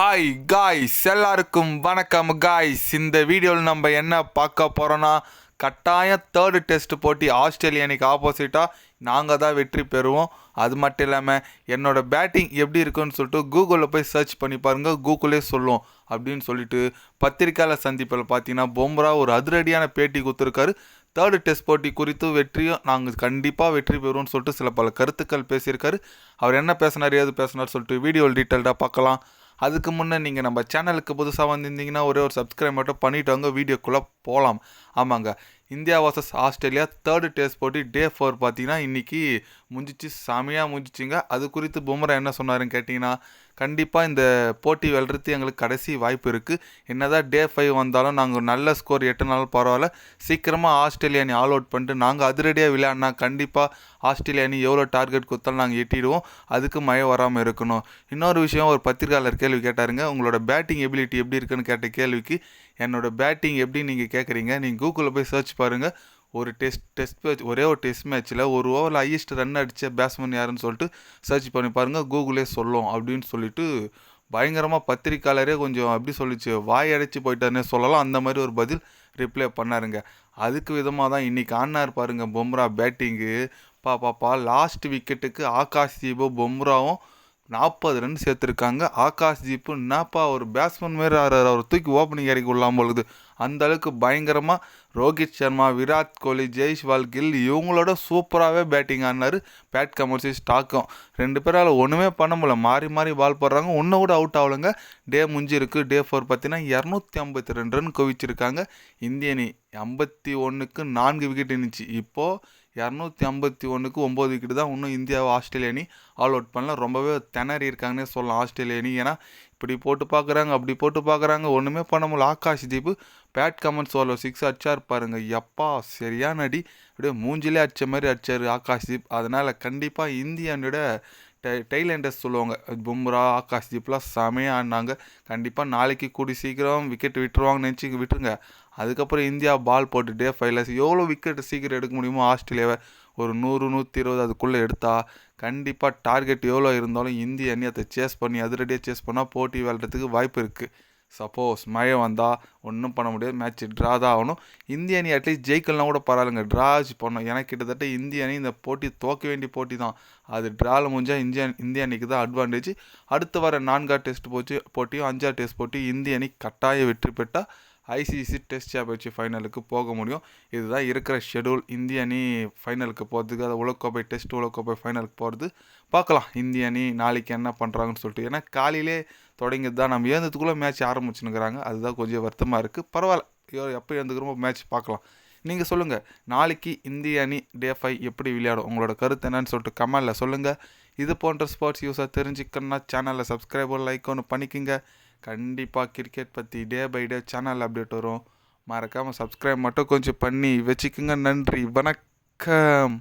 Hi guys, எல்லாருக்கும் வணக்கம் guys. இந்த வீடியோவில் நம்ம என்ன பார்க்க போகிறோன்னா, கட்டாயம் தேர்டு டெஸ்ட் போட்டி ஆஸ்திரேலியா அணிக்கு ஆப்போசிட்டாக நாங்கள் தான் வெற்றி பெறுவோம். அது மட்டும் இல்லாமல் என்னோடய பேட்டிங் எப்படி இருக்குன்னு சொல்லிட்டு கூகுளில் போய் சர்ச் பண்ணி பாருங்கள், கூகுளே சொல்லும் அப்படின்னு சொல்லிட்டு பத்திரிக்கையாளர் சந்திப்பில் பார்த்தீங்கன்னா பும்ரா ஒரு அதிரடியான பேட்டி கொடுத்துருக்காரு. தேர்டு டெஸ்ட் போட்டி குறித்து வெற்றியும் நாங்கள் கண்டிப்பாக வெற்றி பெறுவோம்னு சொல்லிட்டு சில பல கருத்துக்கள் பேசியிருக்காரு. அவர் என்ன பேசினார், ஏது பேசினார் சொல்லிட்டு வீடியோவில் டீட்டெயில்டாக பார்க்கலாம். அதுக்கு முன்னே நீங்கள் நம்ம சேனலுக்கு புதுசாக வந்திருந்தீங்கன்னா ஒரே ஒரு சப்ஸ்கிரைப் மட்டும் பண்ணிவிட்டு வாங்க, வீடியோக்குள்ளே போகலாம். ஆமாங்க, India versus Australia third test போட்டி டே 4 பார்த்தீங்கன்னா இன்றைக்கி முடிஞ்சிச்சு, செமையாக முடிஞ்சிச்சிங்க. அது குறித்து பும்ரா என்ன சொன்னாருன்னு கேட்டிங்கன்னா, கண்டிப்பாக இந்த போட்டி வெல்றது எங்களுக்கு கடைசி வாய்ப்பு இருக்குது. என்னதான் டே 5 வந்தாலும் நாங்கள் நல்ல ஸ்கோர் 8 நாள் பரவாயில்ல, சீக்கிரமாக ஆஸ்திரேலியா அணி ஆல் அவுட் பண்ணிட்டு நாங்கள் அதிரடியாக விளையாடினா கண்டிப்பாக ஆஸ்திரேலியா அணி எவ்வளோ டார்கெட் கொடுத்தாலும் நாங்கள் எட்டிடுவோம். அதுக்கு மழை வராமல் இருக்கணும். இன்னொரு விஷயம், ஒரு பத்திரிகையாளர் கேள்வி கேட்டாருங்க, உங்களோட பேட்டிங் எபிலிட்டி எப்படி இருக்குன்னு கேட்ட கேள்விக்கு, என்னோடய பேட்டிங் எப்படி நீங்கள் கேட்குறீங்க, நீங்கள் கூகுளில் போய் சர்ச் பாருங்கள். ஒரு டெஸ்ட் மேட்ச், ஒரே ஒரு டெஸ்ட் மேட்ச்சில் ஒரு ஓவரில் ஹையஸ்ட் ரன் அடித்த பேட்ஸ்மேன் யாருன்னு சொல்லிட்டு சர்ச் பண்ணி பாருங்கள், கூகுளே சொல்லும் அப்படின்னு சொல்லிட்டு பயங்கரமாக பத்திரிக்கையாளரே கொஞ்சம் அப்படி சொல்லிச்சு, வாய் அடைச்சி போயிட்டாருன்னே சொல்லலாம். அந்த மாதிரி ஒரு பதில் ரிப்ளை பண்ணாருங்க. அதுக்கு விதமாக தான் இன்றைக்கி ஆடினார் பாருங்கள் பும்ரா பேட்டிங்கு. பாப்பா லாஸ்ட் விக்கெட்டுக்கு ஆகாஷ் தீபும் பும்ராவும் 40 ரன் சேர்த்துருக்காங்க. ஆகாஷ் தீப்பு என்னப்பா ஒரு பேட்ஸ்மேன் மாரி அவர் தூக்கி ஓப்பனிங் இறக்கி விடலாம் பொழுது, அந்த அளவுக்கு பயங்கரமாக ரோஹித் சர்மா, விராட் கோலி, ஜெய்ஸ்வால், கில் இவங்களோட சூப்பராகவே பேட்டிங் ஆடினார். பேட் கமர்ஸி ஸ்டாக்கும் 2 பேரால் ஒன்றுமே பண்ண முடியல, மாறி மாறி பால் போடுறாங்க, ஒன்று கூட அவுட் ஆகலைங்க. டே முடிஞ்சிருக்கு. டே 4 பார்த்தீங்கன்னா 252 ரன் குவிச்சிருக்காங்க. இந்திய அணி 51க்கு 4 விக்கெட் இருந்துச்சு. இப்போது 251க்கு 9 விக்கெட் தான். இன்னும் இந்தியாவை ஆஸ்திரேலியா அணி ஆல் அவுட் பண்ணல. ரொம்பவே திணறி இருக்காங்கன்னே சொல்லலாம் ஆஸ்திரேலியா அணி. ஏன்னா இப்படி போட்டு பார்க்குறாங்க, அப்படி போட்டு பார்க்குறாங்க, ஒன்றுமே பண்ண முடியல. ஆகாஷ் தீப் பேட் கமெண்ட்ஸ் ஓவரில் 6 அடிச்சார் பாருங்க, எப்பா சரியான அடி, அப்படியே மூஞ்சிலே அடித்த மாதிரி அடித்தார் ஆகாஷ் தீப். அதனால் கண்டிப்பாக இந்திய அணியோட டெய்லண்டர்ஸ் சொல்லுவாங்க, பும்ரா, ஆகாஷ் தீப்லாம் செமையாக ஆடினாங்க. கண்டிப்பாக நாளைக்கு கூடி சீக்கிரம் விக்கெட் விட்டுருவாங்கன்னு நினச்சி விட்டுருங்க. அதுக்கப்புறம் இந்தியா பால் போட்டு டே 5ல எவ்வளோ விக்கெட் சீக்கிரம் எடுக்க முடியுமோ ஆஸ்திரேலியாவை ஒரு 100 120 அதுக்குள்ளே எடுத்தால் கண்டிப்பாக டார்கெட் எவ்வளோ இருந்தாலும் இந்திய அணி அதை சேஸ் பண்ணி அதிரடியாக சேஸ் பண்ணால் போட்டி வெல்றதுக்கு வாய்ப்பு இருக்குது. சப்போஸ் மழை வந்தால் ஒன்றும் பண்ண முடியாது, மேட்ச் ட்ரா தான் ஆகணும். இந்திய அணி அட்லீஸ்ட் ஜெயிக்கலாம் கூட பரவாயில்லைங்க, ட்ராச் பண்ணணும். ஏன்னா கிட்டத்தட்ட இந்திய அணி இந்த போட்டி தோக்க வேண்டிய போட்டி தான். அது ட்ராவில் முடிஞ்சால் இந்திய அணிக்கு தான் அட்வான்டேஜ். அடுத்து வர 4ஆவது டெஸ்ட் போட்டியும் 5ஆவது டெஸ்ட் போட்டி இந்திய அணி கட்டாய வெற்றி பெற்றால் ஐசிசி டெஸ்ட் சாம்பியன்ஷிப் ஃபைனலுக்கு போக முடியும். இதுதான் இருக்கிற ஷெடியூல். இந்திய அணி ஃபைனலுக்கு போகிறதுக்கு, அது உலகக்கோப்பை டெஸ்ட் உலகக்கோப்பை ஃபைனலுக்கு போகிறது பார்க்கலாம். இந்திய அணி நாளைக்கு என்ன பண்ணுறாங்கன்னு சொல்லிட்டு, ஏன்னா காலையிலே தொடங்கியது தான், நம்ம ஏந்ததுக்குள்ளே மேட்ச் ஆரம்பிச்சுன்னுக்குறாங்க. அதுதான் கொஞ்சம் வருத்தமாக இருக்குது. பரவாயில்ல, எப்போ எழுந்துக்கிறோமோ மேட்ச் பார்க்கலாம். நீங்கள் சொல்லுங்கள், நாளைக்கு இந்திய அணி டே 5 எப்படி விளையாடும், உங்களோட கருத்து என்னன்னு சொல்லிட்டு கமெண்டில் சொல்லுங்கள். இது போன்ற ஸ்போர்ட்ஸ் யூஸாக தெரிஞ்சுக்கணுன்னா சேனலில் சப்ஸ்கிரைபர் லைக் ஒன்று பண்ணிக்கோங்க. கண்டிப்பாக கிரிக்கெட் பற்றி day by day channel update வரும். மறக்காமல் சப்ஸ்கிரைப் மட்டும் கொஞ்சம் பண்ணி வச்சுக்கோங்க. நன்றி, வணக்கம்.